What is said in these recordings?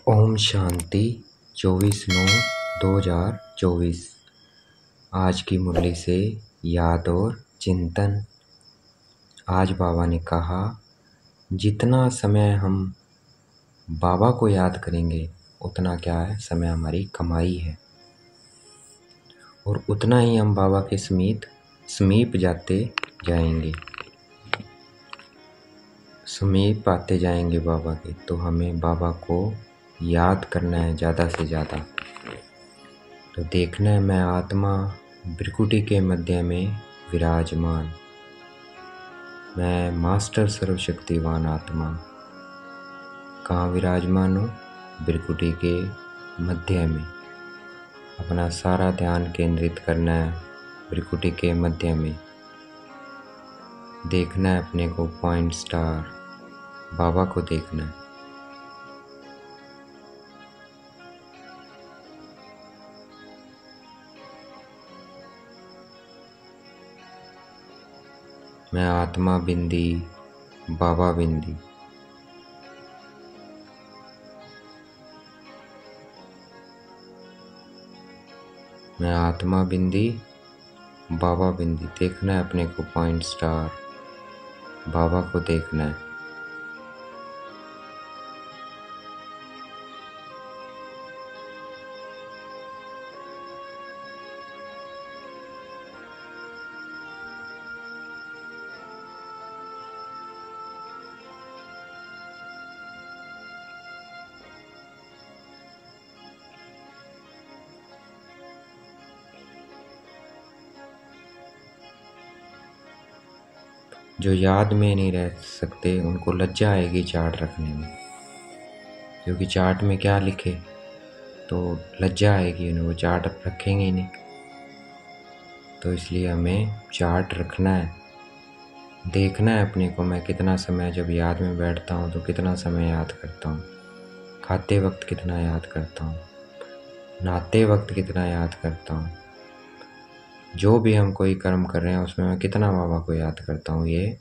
ओम शांति 24/9/2024। आज की मुरली से याद और चिंतन। आज बाबा ने कहा, जितना समय हम बाबा को याद करेंगे उतना क्या है, समय हमारी कमाई है और उतना ही हम बाबा के समीप जाते जाएंगे, समीप आते जाएंगे बाबा के। तो हमें बाबा को याद करना है ज़्यादा से ज़्यादा। तो देखना है, मैं आत्मा भृकुटी के मध्य में विराजमान, मैं मास्टर सर्वशक्तिवान आत्मा कहाँ विराजमान हूँ? भृकुटी के मध्य में। अपना सारा ध्यान केंद्रित करना है भृकुटी के मध्य में। देखना है अपने को पॉइंट स्टार, बाबा को देखना है। मैं आत्मा बिंदी, बाबा बिंदी। मैं आत्मा बिंदी, बाबा बिंदी। देखना है अपने को पॉइंट स्टार, बाबा को देखना है। जो याद में नहीं रह सकते उनको लज्जा आएगी चार्ट रखने में, क्योंकि चार्ट में क्या लिखे तो लज्जा आएगी उन्हें, वो चार्ट रखेंगे ही नहीं। तो इसलिए हमें चार्ट रखना है। देखना है अपने को, मैं कितना समय जब याद में बैठता हूँ तो कितना समय याद करता हूँ, खाते वक्त कितना याद करता हूँ, नहाते वक्त कितना याद करता हूँ, जो भी हम कोई कर्म कर रहे हैं उसमें मैं कितना बाबा को याद करता हूँ। ये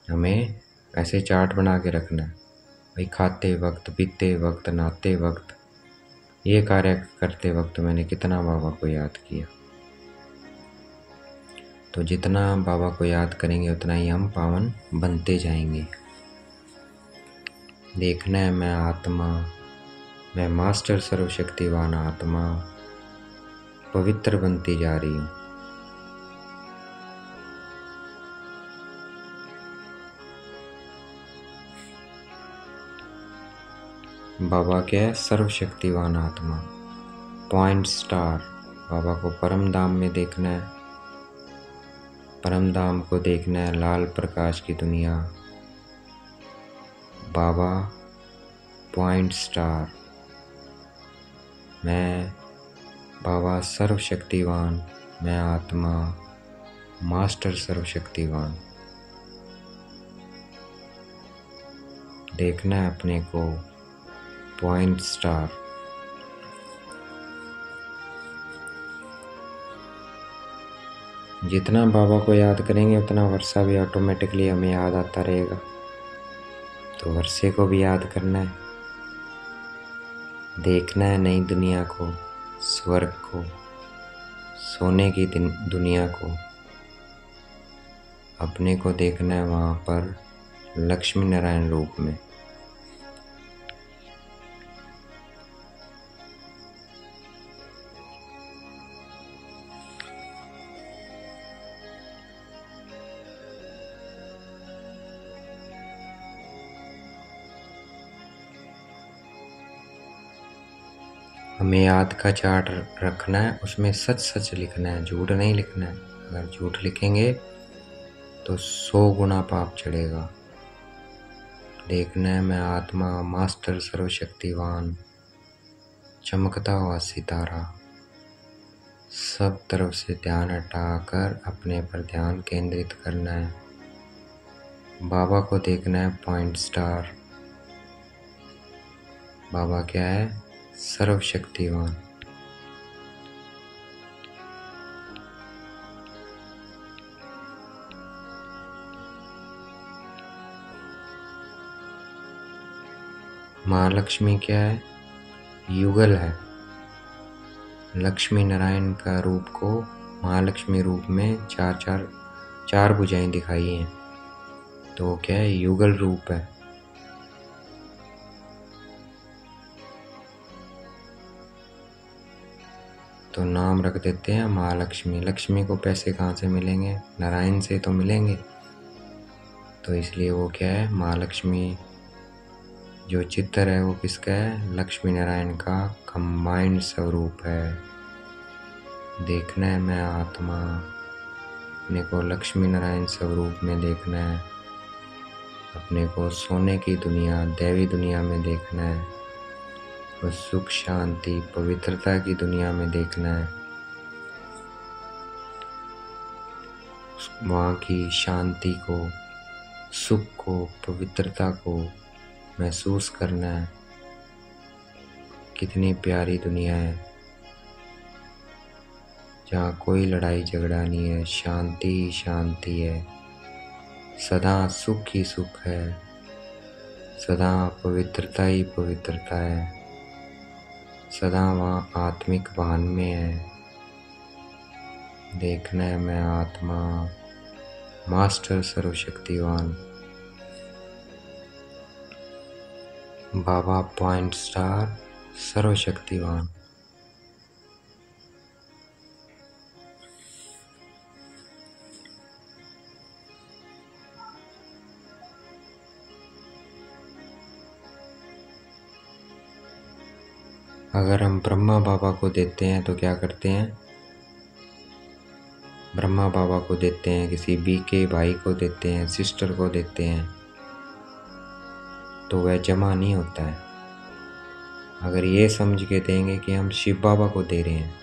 हमें ऐसे चार्ट बना के रखना है भाई। खाते वक्त, पीते वक्त, नहाते वक्त, ये कार्य करते वक्त मैंने कितना बाबा को याद किया। तो जितना बाबा को याद करेंगे उतना ही हम पावन बनते जाएंगे। देखना है, मैं आत्मा, मैं मास्टर सर्वशक्तिवान आत्मा पवित्र बनती जा रही हूँ। बाबा क्या है? सर्वशक्तिवान आत्मा, पॉइंट स्टार। बाबा को परम धाम में देखना है, परम धाम को देखना है, लाल प्रकाश की दुनिया। बाबा पॉइंट स्टार, मैं बाबा सर्वशक्तिवान, मैं आत्मा मास्टर सर्वशक्तिवान। देखना है अपने को पॉइंट स्टार। जितना बाबा को याद करेंगे उतना वर्षा भी ऑटोमेटिकली हमें याद आता रहेगा। तो वर्षे को भी याद करना है। देखना है नई दुनिया को, स्वर्ग को, सोने की दुनिया को। अपने को देखना है वहाँ पर लक्ष्मी नारायण रूप में। हमें याद का चार्ट रखना है, उसमें सच सच लिखना है, झूठ नहीं लिखना है। अगर झूठ लिखेंगे तो 100 गुना पाप चढ़ेगा। देखना है, मैं आत्मा मास्टर सर्वशक्तिवान चमकता हुआ सितारा। सब तरफ से ध्यान हटाकर अपने पर ध्यान केंद्रित करना है। बाबा को देखना है पॉइंट स्टार। बाबा क्या है? सर्वशक्तिवान। महालक्ष्मी क्या है? युगल है। लक्ष्मी नारायण का रूप को महालक्ष्मी रूप में चार भुजाएं दिखाई हैं, तो वो क्या है? युगल रूप है। तो नाम रख देते हैं महालक्ष्मी। लक्ष्मी को पैसे कहाँ से मिलेंगे? नारायण से तो मिलेंगे, तो इसलिए वो क्या है? महालक्ष्मी। जो चित्र है वो किसका है? लक्ष्मी नारायण का कंबाइंड स्वरूप है। देखना है मैं आत्मा, अपने को लक्ष्मी नारायण स्वरूप में देखना है। अपने को सोने की दुनिया, दैवी दुनिया में देखना है। और सुख शांति पवित्रता की दुनिया में देखना है। वहाँ की शांति को, सुख को, पवित्रता को महसूस करना है। कितनी प्यारी दुनिया है जहाँ कोई लड़ाई झगड़ा नहीं है, शांति ही शांति है, सदा सुख ही सुख है, सदा पवित्रता ही पवित्रता है, सदा वहाँ आत्मिक भान में है। देखना है मैं आत्मा, मास्टर सर्वशक्तिवान बाबा पॉइंट स्टार सर्वशक्तिवान। अगर हम ब्रह्मा बाबा को देते हैं तो क्या करते हैं? ब्रह्मा बाबा को देते हैं, किसी बीके भाई को देते हैं, सिस्टर को देते हैं, तो वह जमा नहीं होता है। अगर ये समझ के देंगे कि हम शिव बाबा को दे रहे हैं,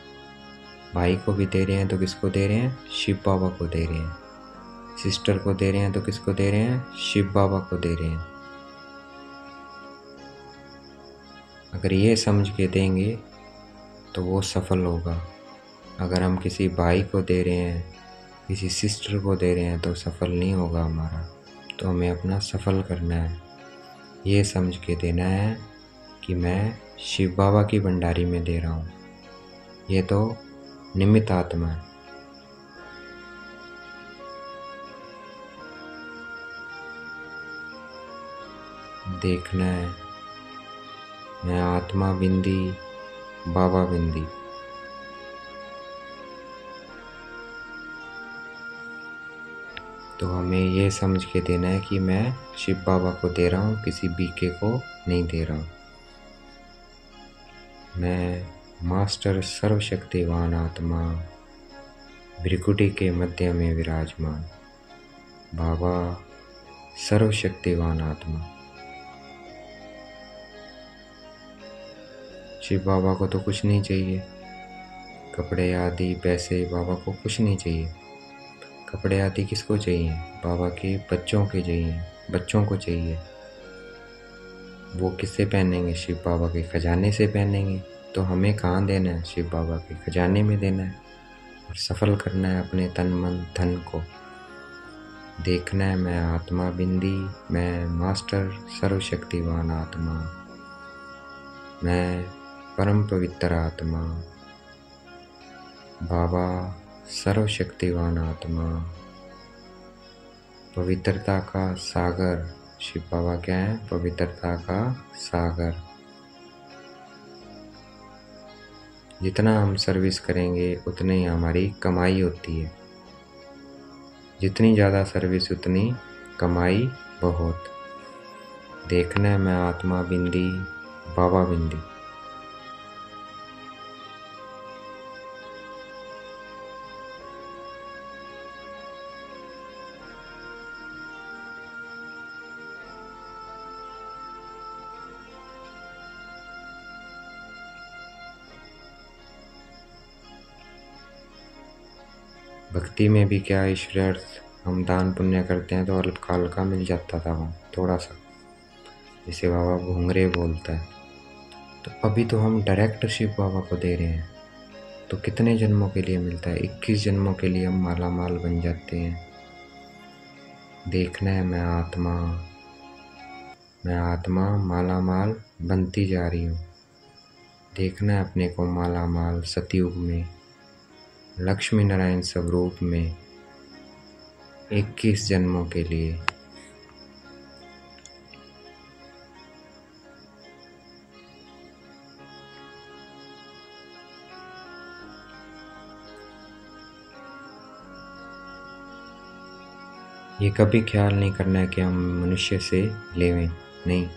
भाई को भी दे रहे हैं तो किसको दे रहे हैं? शिव बाबा को दे रहे हैं। सिस्टर को दे रहे हैं तो किसको दे रहे हैं? शिव बाबा को दे रहे हैं। अगर ये समझ के देंगे तो वो सफल होगा। अगर हम किसी भाई को दे रहे हैं, किसी सिस्टर को दे रहे हैं तो सफल नहीं होगा हमारा। तो हमें अपना सफल करना है। ये समझ के देना है कि मैं शिव बाबा की भंडारी में दे रहा हूँ। ये तो निमित्त आत्मा है। देखना है मैं आत्मा बिंदी, बाबा बिंदी। तो हमें ये समझ के देना है कि मैं शिव बाबा को दे रहा हूँ, किसी बीके को नहीं दे रहा हूँ। मैं मास्टर सर्वशक्तिवान आत्मा, भ्रिकुटी के मध्य में विराजमान बाबा सर्वशक्तिवान आत्मा। शिव बाबा को तो कुछ नहीं चाहिए, कपड़े आदि पैसे बाबा को कुछ नहीं चाहिए। कपड़े आदि किसको चाहिए? बाबा के बच्चों के चाहिए, बच्चों को चाहिए। वो किससे पहनेंगे? शिव बाबा के खजाने से पहनेंगे। तो हमें कहाँ देना है? शिव बाबा के खजाने में देना है और सफल करना है अपने तन मन धन को। देखना है मैं आत्मा बिंदी, मैं मास्टर सर्वशक्तिवान आत्मा, मैं परम पवित्र आत्मा, बाबा सर्वशक्तिवान आत्मा, पवित्रता का सागर। शिव बाबा क्या है? पवित्रता का सागर। जितना हम सर्विस करेंगे उतनी ही हमारी कमाई होती है। जितनी ज़्यादा सर्विस उतनी कमाई बहुत। देखना है मैं आत्मा बिंदी, बाबा बिंदी। भक्ति में भी क्या ईश्वर, हम दान पुण्य करते हैं तो अल्पकाल का मिल जाता था वहाँ थोड़ा सा, जैसे बाबा घुंघरे बोलता है। तो अभी तो हम डायरेक्ट शिव बाबा को दे रहे हैं, तो कितने जन्मों के लिए मिलता है? 21 जन्मों के लिए हम माला माल बन जाते हैं। देखना है मैं आत्मा, मैं आत्मा माला माल बनती जा रही हूँ। देखना है अपने को माला माल सतयुग में, लक्ष्मी नारायण स्वरूप में 21 जन्मों के लिए। ये कभी ख्याल नहीं करना है कि हम मनुष्य से लेवें, नहीं।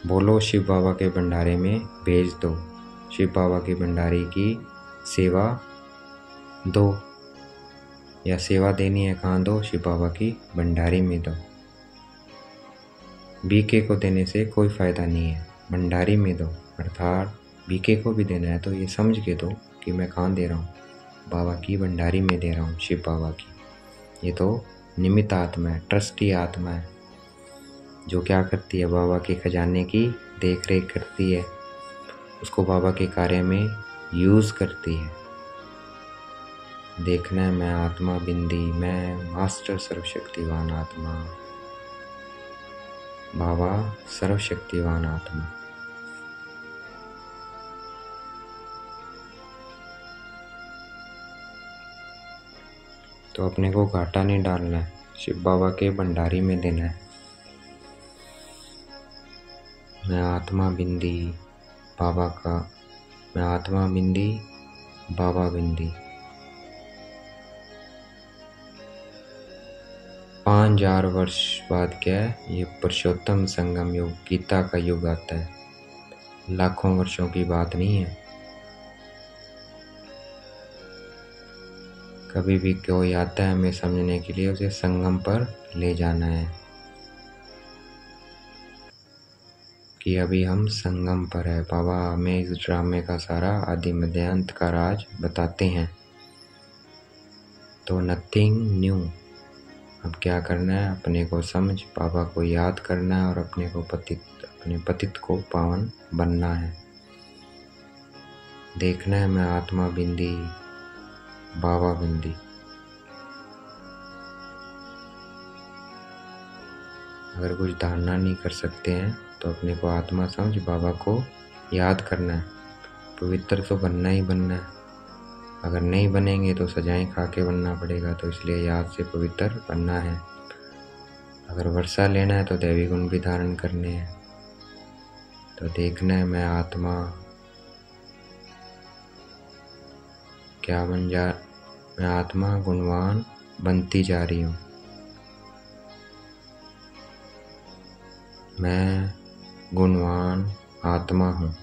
बोलो शिव बाबा के भंडारे में भेज दो, शिव बाबा के भंडारे की सेवा दो, या सेवा देनी है कहाँ दो, शिव बाबा की भंडारी में दो। बीके को देने से कोई फ़ायदा नहीं है, भंडारी में दो। अर्थात बीके को भी देना है तो ये समझ के दो कि मैं कहाँ दे रहा हूँ, बाबा की भंडारी में दे रहा हूँ, शिव बाबा की। ये तो निमित्त आत्मा है, ट्रस्टी आत्मा है, जो क्या करती है, बाबा के खजाने की देख रेख करती है, उसको बाबा के कार्य में यूज़ करती है। देखना है मैं आत्मा बिंदी, मैं मास्टर सर्वशक्तिवान आत्मा, बाबा सर्वशक्तिवान आत्मा। तो अपने को घाटा नहीं डालना है, शिव बाबा के भंडारी में देना है। मैं आत्मा बिंदी बाबा का, मैं आत्मा बिंदी बाबा बिंदी। 5000 वर्ष बाद क्या है, ये पुरुषोत्तम संगम युग, गीता का युग आता है। लाखों वर्षों की बात नहीं है। कभी भी कोई आता है हमें समझने के लिए, उसे संगम पर ले जाना है कि अभी हम संगम पर है। बाबा हमें इस ड्रामे का सारा आदि मध्य अंत का राज बताते हैं। तो नथिंग न्यू। अब क्या करना है, अपने को समझ बाबा को याद करना है और अपने पतित को पावन बनना है। देखना है मैं आत्मा बिंदी बाबा बिंदी। अगर कुछ धारणा नहीं कर सकते हैं तो अपने को आत्मा समझ बाबा को याद करना है। पवित्र तो बनना ही बनना है, अगर नहीं बनेंगे तो सजाएं खा के बनना पड़ेगा, तो इसलिए याद से पवित्र बनना है। अगर वर्षा लेना है तो दैवी गुण भी धारण करने हैं। तो देखना है मैं आत्मा क्या मैं आत्मा गुणवान बनती जा रही हूँ। मैं गुणवान आत्मा हूँ।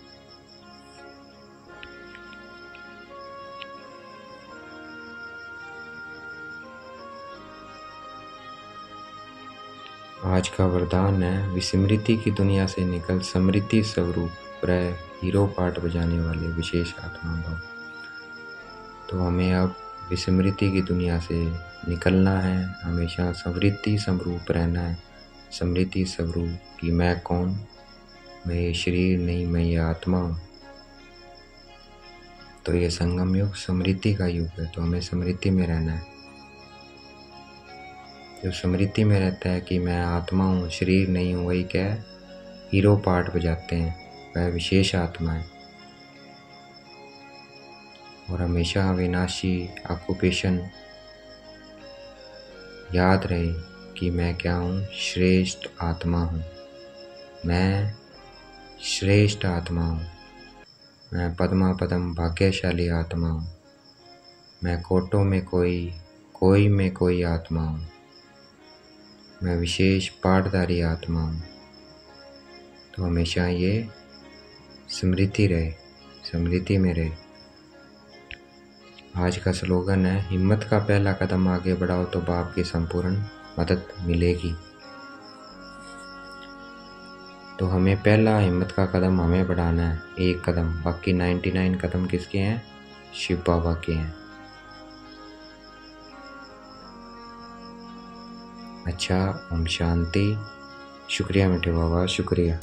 आज का वरदान है, विस्मृति की दुनिया से निकल समृद्धि स्वरूप रह हीरो पार्ट बजाने वाले विशेष आत्मा भव। तो हमें अब विस्मृति की दुनिया से निकलना है, हमेशा समृद्धि स्वरूप रहना है। समृद्धि स्वरूप कि मैं कौन, मैं ये शरीर नहीं, मैं ये आत्मा हूँ। तो ये संगम युग समृद्धि का युग है, तो हमें समृद्धि में रहना है। जो समृद्धि में रहता है कि मैं आत्मा हूँ, शरीर नहीं हूँ, वही क्या है, हीरो पार्ट बजाते हैं, वह विशेष आत्मा है। और हमेशा अविनाशी ऑक्यूपेशन याद रहे कि मैं क्या हूँ, श्रेष्ठ आत्मा हूँ। मैं श्रेष्ठ आत्मा हूँ। मैं पद्मा पदम भाग्यशाली आत्मा हूँ। मैं कोटों में कोई में कोई आत्मा हूँ। मैं विशेष पाठधारी आत्मा हूँ। तो हमेशा ये समृद्धि रहे, समृद्धि में रहे। आज का स्लोगन है, हिम्मत का पहला कदम आगे बढ़ाओ तो बाप की संपूर्ण मदद मिलेगी। तो हमें पहला हिम्मत का कदम हमें बढ़ाना है, एक कदम। बाकी 99 कदम किसके हैं, शिव बाबा के हैं। अच्छा, ओम शांति। शुक्रिया मीठे बाबा, शुक्रिया।